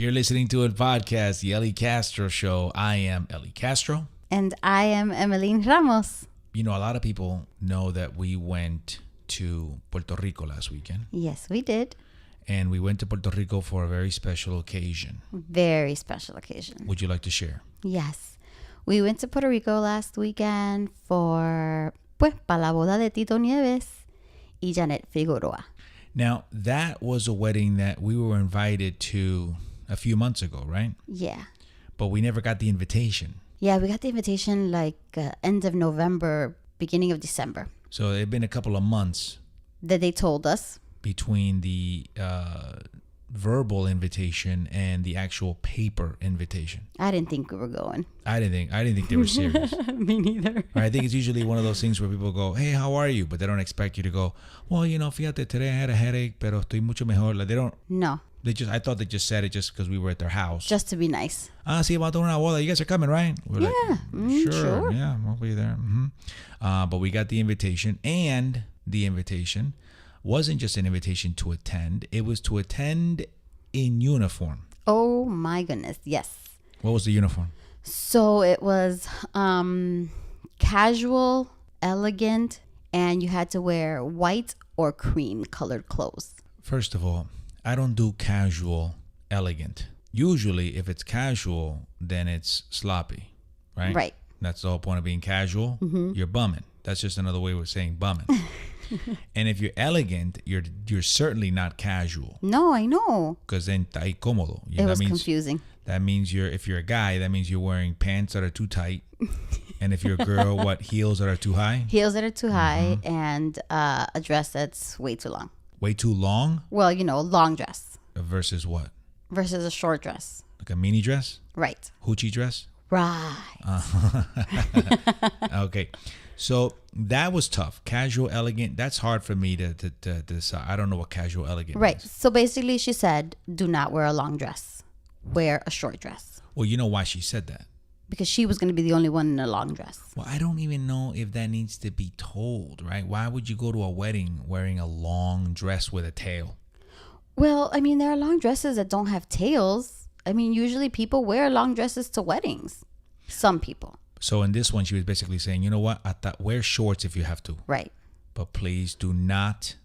You're listening to a podcast, the Eli Castro Show. I am Eli Castro. And I am Emeline Ramos. You know, a lot of people know that we went to Puerto Rico last weekend. Yes, we did. And we went to Puerto Rico for a very special occasion. Very special occasion. Would you like to share? Yes. We went to Puerto Rico last weekend para la boda de Tito Nieves y Janet Figueroa. Now, that was a wedding that we were invited to a few months ago, right? Yeah. But we never got the invitation. Yeah, we got the invitation end of November, beginning of December. So it had been a couple of months that they told us between the verbal invitation and the actual paper invitation. I didn't think we were going. I didn't think they were serious. Me neither. I think it's usually one of those things where people go, "Hey, how are you?" But they don't expect you to go, "Well, fíjate, today I had a headache, pero estoy mucho mejor." Like they don't. No. I thought they just said it just because we were at their house. Just to be nice. Sí, vamos a tener una boda. You guys are coming, right? We're sure. Yeah, we'll be there. Mm-hmm. But we got the invitation, and the invitation wasn't just an invitation to attend. It was to attend in uniform. Oh, my goodness. Yes. What was the uniform? So it was casual, elegant, and you had to wear white or cream colored clothes. First of all, I don't do casual, elegant. Usually, if it's casual, then it's sloppy, right? Right. That's the whole point of being casual. Mm-hmm. You're bumming. That's just another way of saying bumming. And if you're elegant, you're certainly not casual. No, I know. Because then está incómodo. It was confusing. That means if you're a guy, that means you're wearing pants that are too tight. And if you're a girl, what, heels that are too high? Heels that are too high and a dress that's way too long. Way too long? Well, long dress. Versus what? Versus a short dress. Like a mini dress? Right. Hoochie dress? Right. Okay. So that was tough. Casual, elegant. That's hard for me to decide. I don't know what casual, elegant right. is. So basically she said, do not wear a long dress. Wear a short dress. Well, you know why she said that? Because she was going to be the only one in a long dress. Well, I don't even know if that needs to be told, right? Why would you go to a wedding wearing a long dress with a tail? Well, there are long dresses that don't have tails. Usually people wear long dresses to weddings. Some people. So in this one, she was basically saying, you know what? Wear shorts if you have to. Right. But please do not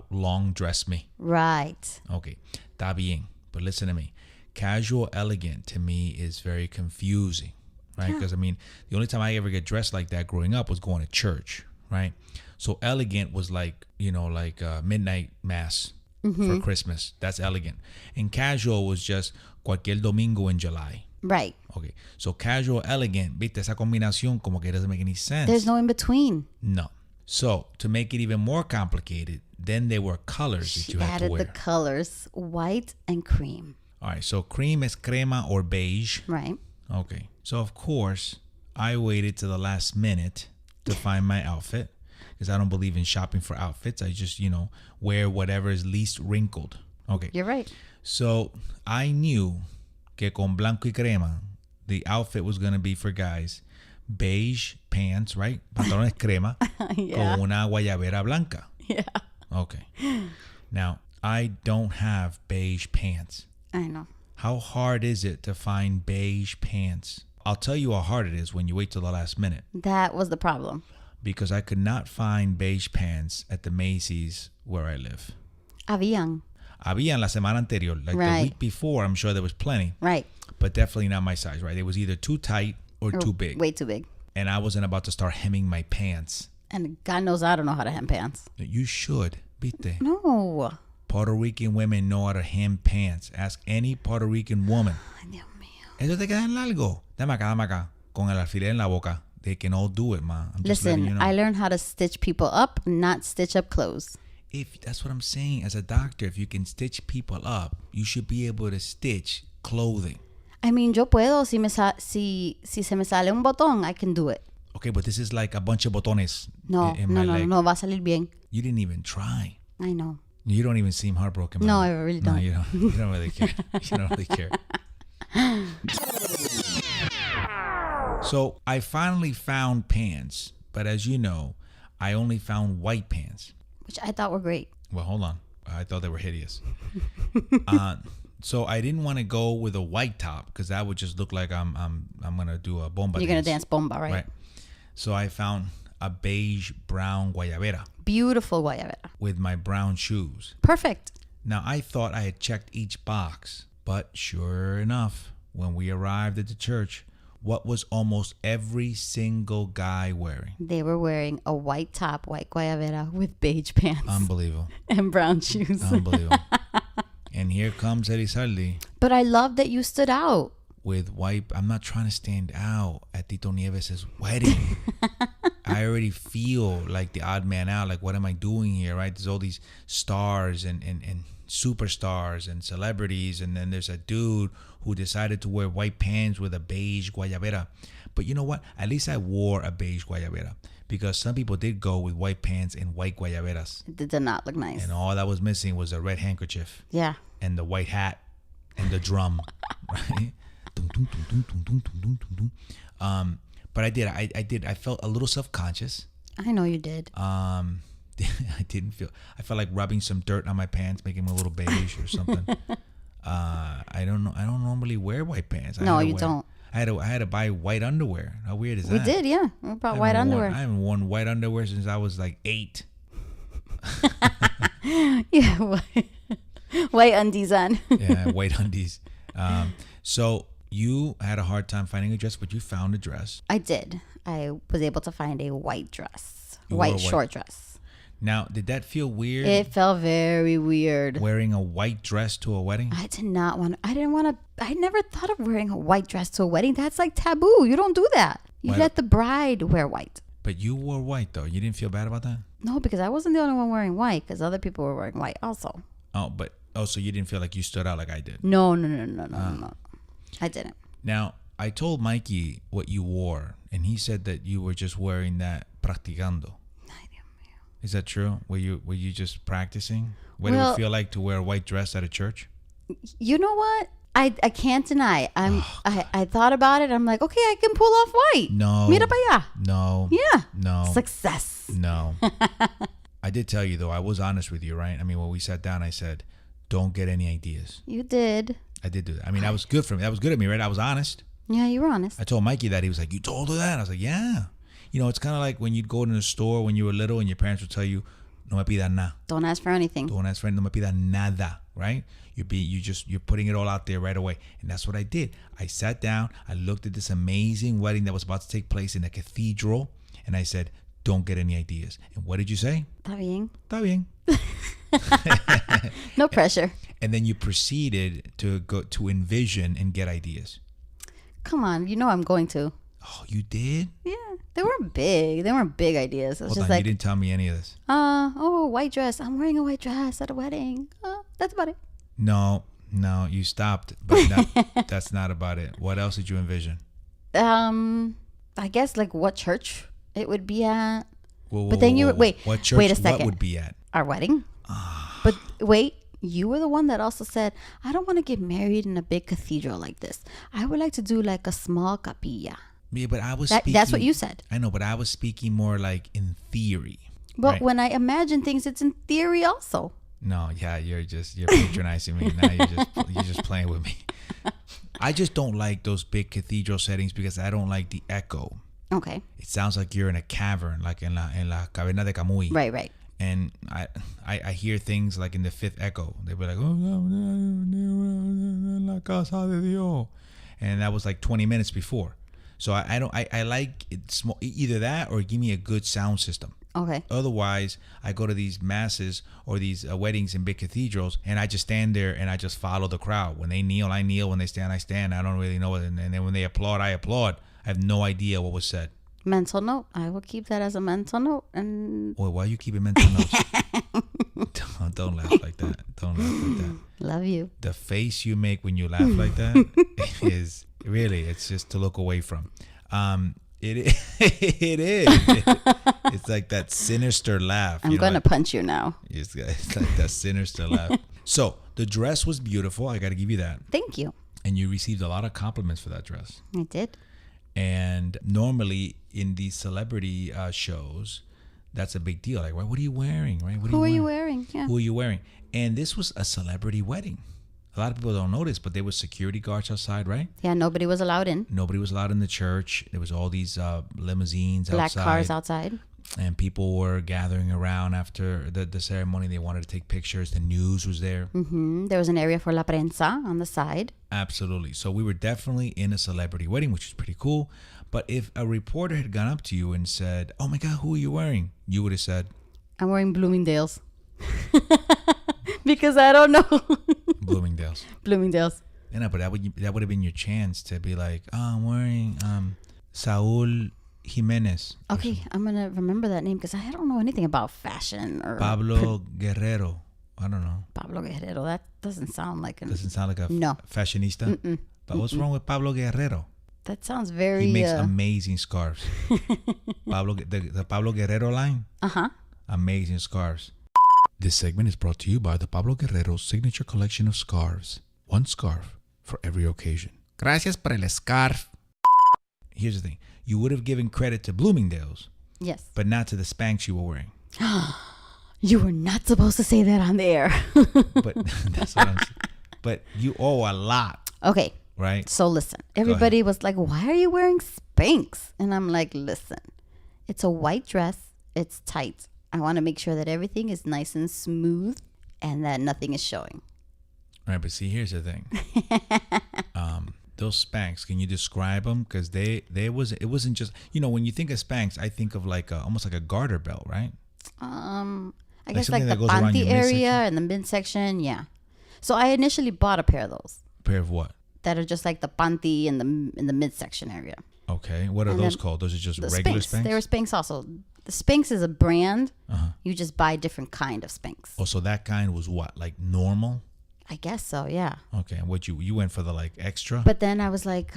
long dress me. Right. Okay. Está bien. But listen to me. Casual, elegant to me is very confusing, right? Because, the only time I ever get dressed like that growing up was going to church, right? So elegant was like midnight mass for Christmas. That's elegant. And casual was just cualquier domingo in July. Right. Okay. So casual, elegant, viste, esa combinación como que doesn't make any sense. There's no in between. No. So to make it even more complicated, then there were colors that you had to wear. Added the colors, white and cream. All right. So cream is crema or beige. Right. Okay. So of course, I waited to the last minute to find my outfit because I don't believe in shopping for outfits. I just, wear whatever is least wrinkled. Okay. You're right. So I knew que con blanco y crema, the outfit was going to be for guys, beige pants, right? Pantalones crema, yeah. Con una guayabera blanca. Yeah. Okay. Now, I don't have beige pants. I know. How hard is it to find beige pants? I'll tell you how hard it is when you wait till the last minute. That was the problem. Because I could not find beige pants at the Macy's where I live. Habían la semana anterior. Like right. The week before, I'm sure there was plenty. Right. But definitely not my size, right? It was either too tight or too big. Way too big. And I wasn't about to start hemming my pants. And God knows I don't know how to hem pants. You should. Viste? No. Puerto Rican women know how to hem pants. Ask any Puerto Rican woman. Ay, Dios mío. Eso te queda en largo. Dame acá. Con el alfiler en la boca. They can all do it, ma. I'm just letting you know. I learned how to stitch people up, not stitch up clothes. If that's what I'm saying, as a doctor, if you can stitch people up, you should be able to stitch clothing. Yo puedo. Si se me sale un botón, I can do it. Okay, but this is like a bunch of botones. No, va a salir bien. You didn't even try. I know. You don't even seem heartbroken. No, I really don't. No, you don't. You don't really care. You don't really care. So I finally found pants, but as you know, I only found white pants. Which I thought were great. Well, hold on. I thought they were hideous. So I didn't want to go with a white top because that would just look like I'm gonna do a bomba. You're gonna dance bomba, right? Right. So I found a beige brown guayabera. Beautiful guayabera. With my brown shoes. Perfect. Now I thought I had checked each box, but sure enough, when we arrived at the church, what was almost every single guy wearing? They were wearing a white top, white guayabera with beige pants. Unbelievable. And brown shoes. Unbelievable. And here comes Elizalde. But I love that you stood out. With white, I'm not trying to stand out at Tito Nieves' wedding. I already feel like the odd man out. Like, what am I doing here, right? There's all these stars and superstars and celebrities. And then there's a dude who decided to wear white pants with a beige guayabera. But you know what? At least I wore a beige guayabera. Because some people did go with white pants and white guayaberas. It did not look nice. And all that was missing was a red handkerchief. Yeah. And the white hat. And the drum. Right? But I did. I felt a little self-conscious. I know you did. I felt like rubbing some dirt on my pants, making them a little beige or something. I don't know. I don't normally wear white pants. No, you don't. I had to buy white underwear. How weird is that? We did, yeah. We bought white underwear. I haven't worn white underwear since I was like 8. Yeah, white undies on. Yeah, white undies. So you had a hard time finding a dress, but you found a dress. I did. I was able to find a white dress. White short dress. Now, did that feel weird? It felt very weird. Wearing a white dress to a wedding? I never thought of wearing a white dress to a wedding. That's like taboo. You don't do that. You let the bride wear white. But you wore white, though. You didn't feel bad about that? No, because I wasn't the only one wearing white, because other people were wearing white also. So you didn't feel like you stood out like I did? No. I didn't. Now, I told Mikey what you wore, and he said that you were just wearing that practicando. Is that true? Were you just practicing? What did it feel like to wear a white dress at a church? You know what? I can't deny. I thought about it. I'm like, okay, I can pull off white. No. Mira pa allá. No. Yeah. No. Success. No. I did tell you, though, I was honest with you, right? I mean, when we sat down, I said, don't get any ideas. You did. I did do that. I mean, that was good for me. That was good of me, right? I was honest. Yeah, you were honest. I told Mikey that. He was like, you told her that? I was like, yeah. You know, it's kind of like when you'd go to the store when you were little and your parents would tell you, no me pida nada. Don't ask for anything. Don't ask for anything. No me pida nada, right? You're putting it all out there right away. And that's what I did. I sat down. I looked at this amazing wedding that was about to take place in a cathedral. And I said, don't get any ideas. And what did you say? Está bien. Está bien. No pressure. And then you proceeded to go to envision and get ideas. Come on, you know I'm going to. Oh, you did? Yeah, they weren't big. They weren't big ideas. It was Hold on, you didn't tell me any of this. White dress. I'm wearing a white dress at a wedding. That's about it. No, you stopped. But that's not about it. What else did you envision? I guess like what church it would be at. Whoa, but then wait. What church? Wait a second. What would be at? Our wedding. But wait. You were the one that also said, I don't want to get married in a big cathedral like this. I would like to do like a small capilla. Yeah, but I was speaking, that's what you said. I know, but I was speaking more like in theory. But right? When I imagine things, it's in theory also. No, yeah, you're patronizing me. Now you're just playing with me. I just don't like those big cathedral settings because I don't like the echo. Okay. It sounds like you're in a cavern, like in la caverna de Camuy. Right. And I hear things like in the fifth echo. They'd be like, oh, la casa de Dios. And that was like 20 minutes before. So I like it small, either that or give me a good sound system. Okay. Otherwise, I go to these masses or these weddings in big cathedrals and I just stand there and I just follow the crowd. When they kneel, I kneel. When they stand, I stand. I don't really know it. And then when they applaud, I applaud. I have no idea what was said. Mental note. I will keep that as a mental note. And why are you keeping mental notes? Don't laugh like that. Don't laugh like that. Love you. The face you make when you laugh like that is really, it's just to look away from. It is. It's like that sinister laugh. I'm going to punch you now. It's like that sinister laugh. So the dress was beautiful. I got to give you that. Thank you. And you received a lot of compliments for that dress. I did. And normally in these celebrity shows, that's a big deal. Like, what are you wearing? Right? Who are you wearing? Yeah. Who are you wearing? And this was a celebrity wedding. a lot of people don't notice, but there was security guards outside, right? Yeah, nobody was allowed in. Nobody was allowed in the church. There was all these limousines Black outside. cars outside. And people were gathering around after the ceremony. They wanted to take pictures. The news was there. There was an area for la prensa on the side. Absolutely. So we were definitely in a celebrity wedding, which is pretty cool. But if a reporter had gone up to you and said, "Oh my God, who are you wearing?" You would have said, I'm wearing Bloomingdale's. Because I don't know. Bloomingdale's. Bloomingdale's. Yeah, but that would have been your chance to be like, "Oh, I'm wearing Saul Jimenez." Okay, I'm going to remember that name because I don't know anything about fashion. Or Pablo Guerrero. I don't know. Pablo Guerrero. That doesn't sound like a... Doesn't sound like a No. fashionista. But what's wrong with Pablo Guerrero? That sounds very... He makes amazing scarves. The Pablo Guerrero line. Uh-huh. Amazing scarves. This segment is brought to you by the Pablo Guerrero signature collection of scarves. One scarf for every occasion. Gracias por el scarf. Here's the thing. You would have given credit to Bloomingdale's. Yes. But not to the Spanx you were wearing. You were not supposed to say that on the air. But that's what I'm saying. But you owe a lot. Okay. Right? So listen. Everybody was like, why are you wearing Spanx? And I'm like, listen. It's a white dress. It's tight. I want to make sure that everything is nice and smooth and that nothing is showing. Right, but see, here's the thing. Those Spanx, can you describe them? Because it wasn't just, when you think of Spanx, I think of like almost like a garter belt, right? I guess like the panty area and the midsection, yeah. So I initially bought a pair of those. A pair of what? That are just like the panty in the midsection area. Okay, what are those called? Those are just regular Spanx? They were Spanx also. The Spanx is a brand. You just buy a different kind of Spanx. Oh, so that kind was what? Like normal? I guess so, yeah. Okay, and what you went for the like extra? But then I was like,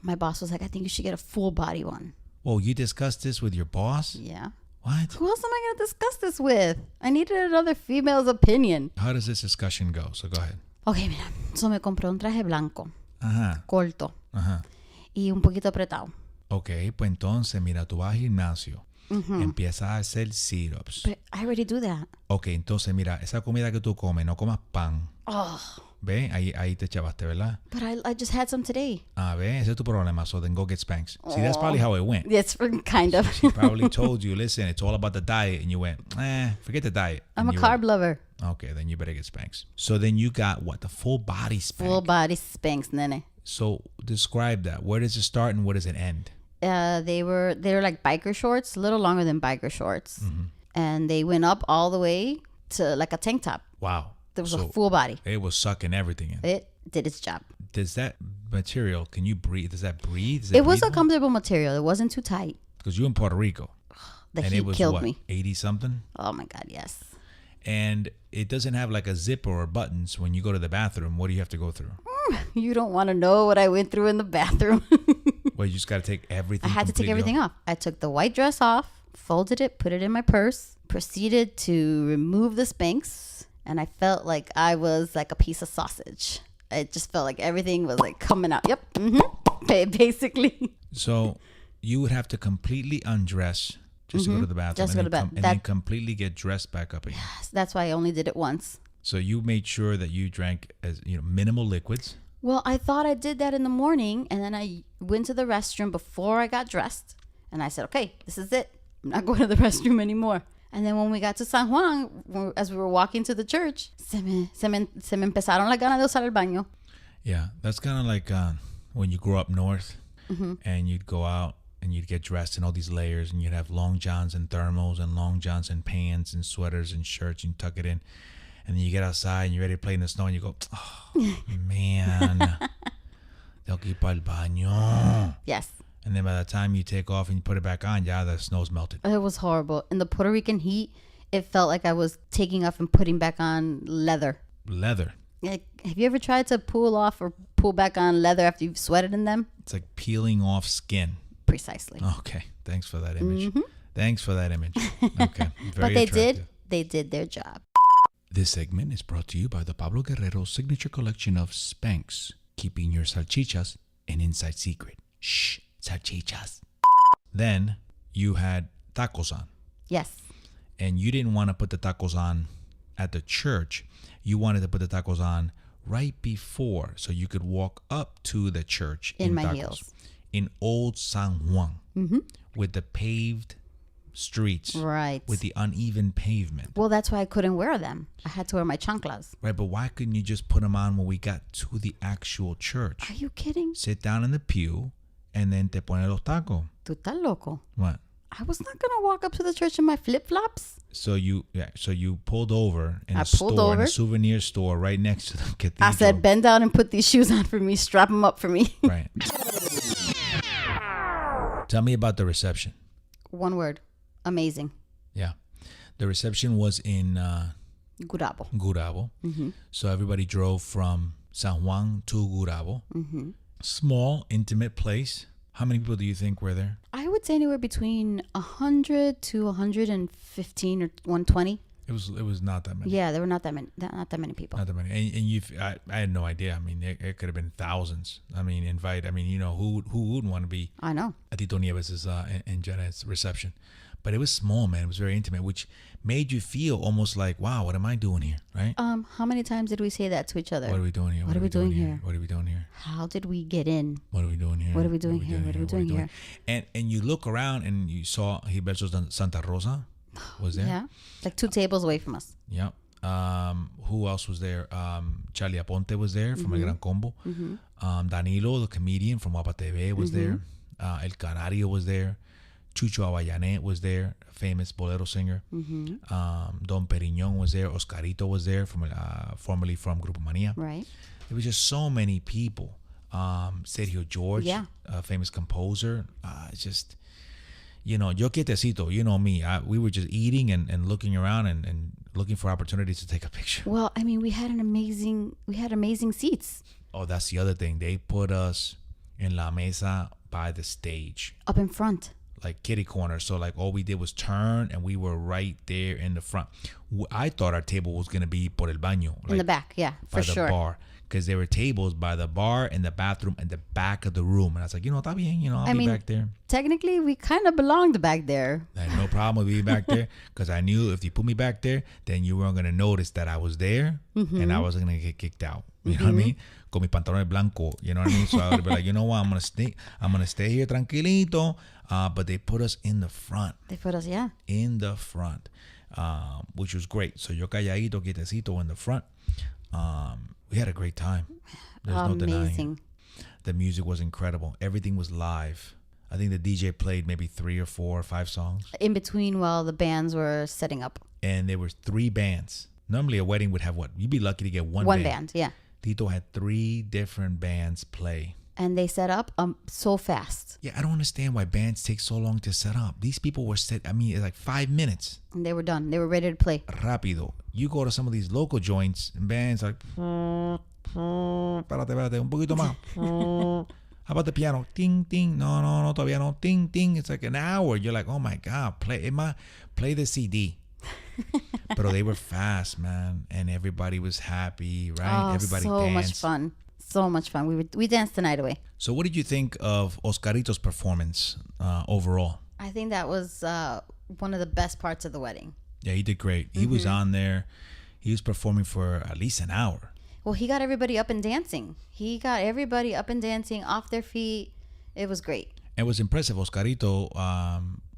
my boss was like, I think you should get a full body one. Whoa, you discussed this with your boss? Yeah. What? Who else am I going to discuss this with? I needed another female's opinion. How does this discussion go? So go ahead. Okay, mira. So me compré un traje blanco. Ajá. Corto. Ajá. Y un poquito apretado. Ok, pues entonces, mira, tú vas al gimnasio. Empiezas a hacer sit-ups. But I already do that. Ok, entonces, mira, esa comida que tú comes, no comas pan. Oh. ¿Ve? Ahí te chavaste, ¿verdad? But I just had some today. ¿Ve? Ese es tu problema. So then go get Spanx. See, that's probably how it went. Yes, kind of. She probably told you, listen, it's all about the diet. And you went, forget the diet. I'm a carb lover. Okay, then you better get Spanx. So then you got what? The full body Spanx. Full body Spanx, nene. So describe that. Where does it start and where does it end? They were like biker shorts, a little longer than biker shorts. And they went up all the way to like a tank top. Wow. There was a full body. It was sucking everything in. It did its job. Does that material, can you breathe? Does that breathe? It was a comfortable material. It wasn't too tight. Because you're in Puerto Rico. The and heat it was killed what, me. 80 something? Oh my God, yes. And it doesn't have like a zipper or buttons when you go to the bathroom. What do you have to go through? You don't want to know what I went through in the bathroom. Well, you just got to take everything. I had to take everything off. I took the white dress off, folded it, put it in my purse, proceeded to remove the Spanx, and I felt like I was like a piece of sausage. I just felt like everything was like coming out. Yep. Basically. So you would have to completely undress just to go to the bathroom. Just go to bed. And then completely get dressed back up again. Yes, that's why I only did it once. So you made sure that you drank minimal liquids. Well, I thought I did that in the morning, and then I went to the restroom before I got dressed, and I said, okay, this is it. I'm not going to the restroom anymore. And then when we got to San Juan, as we were walking to the church, se me empezaron la gana de usar el baño. Yeah, that's kind of like when you grow up north and you'd go out and you'd get dressed in all these layers and you'd have long johns and thermals and long johns and pants and sweaters and shirts and tuck it in. And then you get outside and you're ready to play in the snow and you go, oh, man, tengo que ir para el baño. Yes. And then by the time you take off and you put it back on, the snow's melted. It was horrible. In the Puerto Rican heat, it felt like I was taking off and putting back on leather. Leather? Like, have you ever tried to pull off or pull back on leather after you've sweated in them? It's like peeling off skin. Precisely. Okay. Thanks for that image. Thanks for that image. Okay. But they did their job. This segment is brought to you by the Pablo Guerrero signature collection of Spanx, keeping your salchichas an inside secret. Shh, salchichas. Then you had tacos on. Yes. And you didn't want to put the tacos on at the church. You wanted to put the tacos on right before, so you could walk up to the church In my Tacos, heels. in Old San Juan, with the paved streets, Right. with the uneven pavement. Well, that's why I couldn't wear them. I had to wear my chanclas. Right, but why couldn't you just put them on when we got to the actual church? Are you kidding? Sit down in the pew, and then te pones los tacos. Tú estás loco. What? I was not going to walk up to the church in my flip-flops. So you pulled over in I a pulled store, in over. a souvenir store right next to the cathedral. I said, bend down and put these shoes on for me. Strap them up for me. Right. Tell me about the reception. One word. Amazing. Yeah. The reception was in Gurabo. Gurabo. So everybody drove from San Juan to Gurabo. Small, intimate place. How many people do you think were there? I would say anywhere between 100 to 115 or 120. It was not that many. Yeah, there were not that many people. Not that many. And I had no idea. I mean, it could have been thousands. I mean, who wouldn't want to be I know. at Tito Nieves' and Jenna's reception? But it was small, man. It was very intimate, which made you feel almost like, wow, what am I doing here? Right? How many times did we say that to each other? What are we doing here? What are we doing here? What are we doing here? How did we get in? What are we doing here? What are we doing here? What are we doing here? And you look around and you saw Gilberto Santa Rosa was there. Yeah. Like 2 tables away from us. Yep. Who else was there? Charlie Aponte was there from El Gran Combo. Danilo, the comedian from Guapa TV, was there. El Canario was there. Chucho Avallanet was there, a famous bolero singer. Don Perignon was there. Oscarito was there, formerly from Grupo Mania. Right. There was just so many people. Sergio George, a famous composer. Just, yo quietecito, you know me. We were just eating and looking around and looking for opportunities to take a picture. Well, I mean, we had amazing seats. Oh, that's the other thing. They put us in la mesa by the stage. Up in front. Like kitty corner. So like all we did was turn and we were right there in the front. I thought our table was going to be por el baño. Like In the back, yeah, for sure. By the bar. Because there were tables by the bar and the bathroom and the back of the room. And I was like, está bien, I'll be back there. Technically, we kind of belonged back there. I had no problem with being back there because I knew if you put me back there, then you weren't going to notice that I was there and I wasn't going to get kicked out. You know what I mean? Con mis pantalones blanco, you know what I mean? So I would be like, you know what? I'm going to stay here tranquilito. But they put us in the front. They put us, yeah. In the front, which was great. So yo calladito, quietecito in the front. We had a great time. There's no denying it. The music was incredible. Everything was live. I think the DJ played maybe 3 or 4 or 5 songs. In between while the bands were setting up. And there were 3 bands. Normally a wedding would have what? You'd be lucky to get one band. One band, yeah. Tito had 3 different bands play. And they set up so fast. Yeah, I don't understand why bands take so long to set up. These people were set, it's like 5 minutes. And they were done. They were ready to play. Rápido. You go to some of these local joints and bands like, espérate, un poquito más. How about the piano? Ting, ting. No, todavía no. Ting, ting. It's like an hour. You're like, oh my God, play the CD. But they were fast, man. And everybody was happy, right? Oh, Everybody so danced. much fun. So much fun. We danced the night away. So what did you think of Oscarito's performance overall? I think that was one of the best parts of the wedding. Yeah, he did great. He was on there. He was performing for at least an hour. Well, he got everybody up and dancing. Off their feet. It was great. It was impressive. Oscarito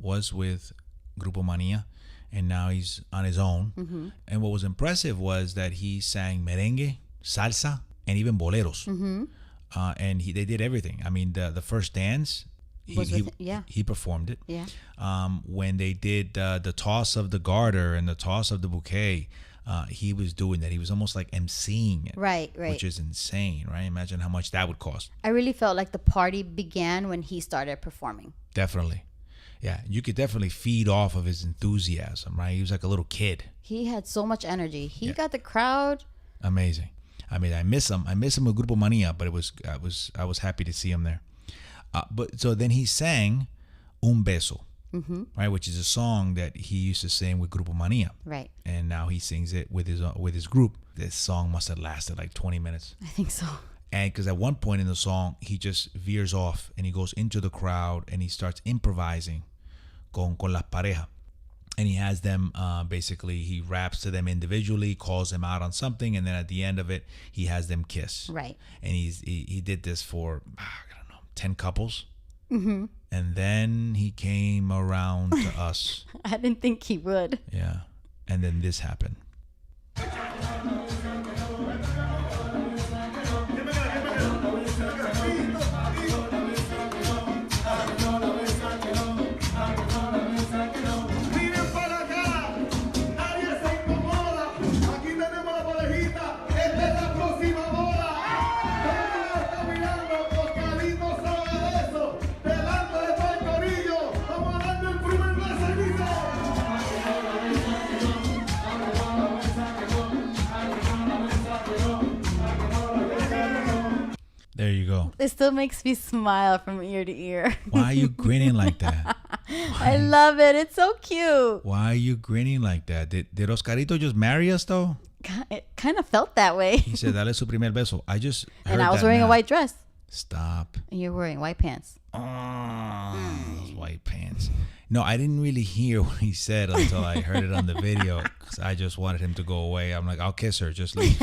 was with Grupo Mania, and now he's on his own. And what was impressive was that he sang merengue, salsa, and even boleros. And they did everything. I mean, the first dance, he performed it. Yeah. When they did the toss of the garter and the toss of the bouquet, he was doing that. He was almost like emceeing it. Right. Which is insane, right? Imagine how much that would cost. I really felt like the party began when he started performing. Definitely. Yeah, you could definitely feed off of his enthusiasm, right? He was like a little kid. He had so much energy. He got the crowd. Amazing. I mean, I miss him. I miss him with Grupo Mania, but I was happy to see him there. But so then he sang Un Beso, right, which is a song that he used to sing with Grupo Mania, right? And now he sings it with his group. This song must have lasted like 20 minutes. I think so. And because at one point in the song, he just veers off and he goes into the crowd and he starts improvising con las parejas. And he has them, basically, he raps to them individually, calls them out on something, and then at the end of it, he has them kiss. Right. And he did this for, I don't know, 10 couples. Mm-hmm. And then he came around to us. I didn't think he would. Yeah. And then this happened. There you go. It still makes me smile from ear to ear. Why are you grinning like that? I love it. It's so cute. Why are you grinning like that? Did Oscarito just marry us, though? It kind of felt that way. He said, dale su primer beso. I just heard And I was that wearing now. a white dress. Stop. And you're wearing white pants. Those white pants. No, I didn't really hear what he said until I heard it on the video because I just wanted him to go away. I'm like, I'll kiss her. Just leave.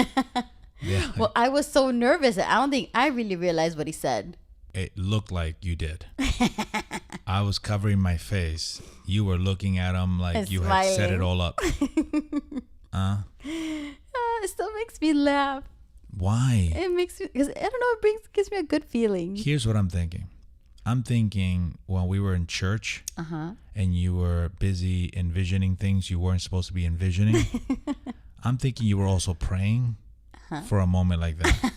Yeah. Well, I was so nervous. I don't think I really realized what he said. It looked like you did. I was covering my face. You were looking at him like And you had set it smiling. all up. It still makes me laugh. Why? It makes me, because I don't know, gives me a good feeling. Here's what I'm thinking. I'm thinking when we were in church and you were busy envisioning things you weren't supposed to be envisioning, I'm thinking you were also praying for a moment like that.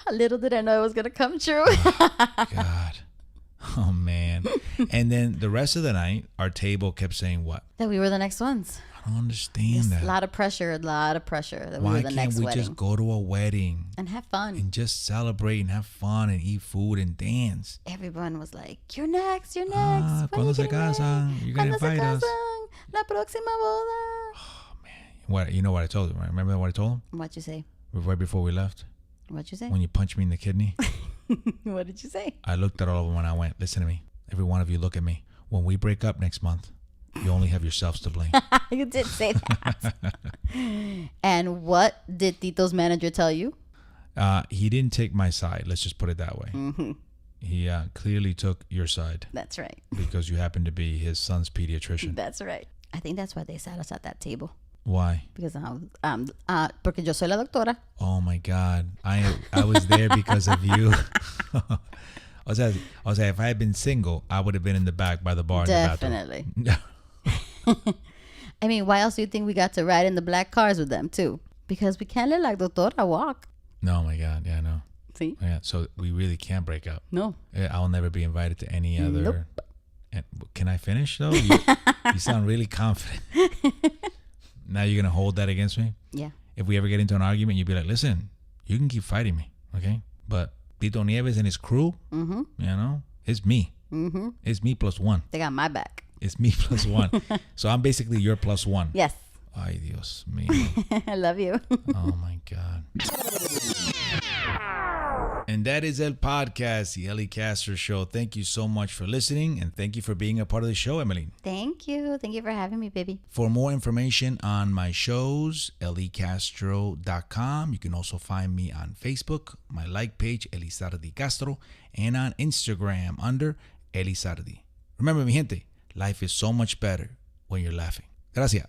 How little did I know it was going to come true. God. Oh, man. And then the rest of the night, our table kept saying what? That we were the next ones. I don't understand A that. lot of pressure that we Why were the can't next we wedding. just go to a wedding And have fun. and just celebrate and have fun and eat food and dance? Everyone was like, you're next, you're next. When ¿Cuándo you se getting married? casan? You're going to ¿Cuándo se invite us? casan? La próxima boda. What, you know what I told him, right? Remember what I told him? What'd you say? Right before we left? What'd you say? When you punched me in the kidney? What did you say? I looked at all of them and I went, listen to me. Every one of you look at me. When we break up next month, you only have yourselves to blame. You did say that. And what did Tito's manager tell you? He didn't take my side. Let's just put it that way. Mm-hmm. He clearly took your side. That's right. Because you happen to be his son's pediatrician. That's right. I think that's why they sat us at that table. Why? Because porque yo soy la doctora. Oh my God. I was there because of you. I was if I had been single, I would have been in the back by the bar. Definitely. In the bathroom. I mean, why else do you think we got to ride in the black cars with them too? Because we can't let la doctora walk. No, my God. Yeah, no. See? Yeah, so we really can't break up. No. I'll never be invited to any other. Nope. And can I finish though? You sound really confident. Now you're gonna hold that against me? Yeah. If we ever get into an argument, you'd be like, "Listen, you can keep fighting me, okay? But Tito Nieves and his crew, you know, it's me. Mm-hmm. It's me plus one. They got my back. It's me plus one. So I'm basically your plus one. Yes. Ay, Dios mío. I love you. Oh my God. And that is El Podcast, the Eli Castro Show. Thank you so much for listening, and thank you for being a part of the show, Emily. Thank you. Thank you for having me, baby. For more information on my shows, elicastro.com. You can also find me on Facebook, my like page, Elizardi Castro, and on Instagram under Elizardi. Remember, mi gente, life is so much better when you're laughing. Gracias.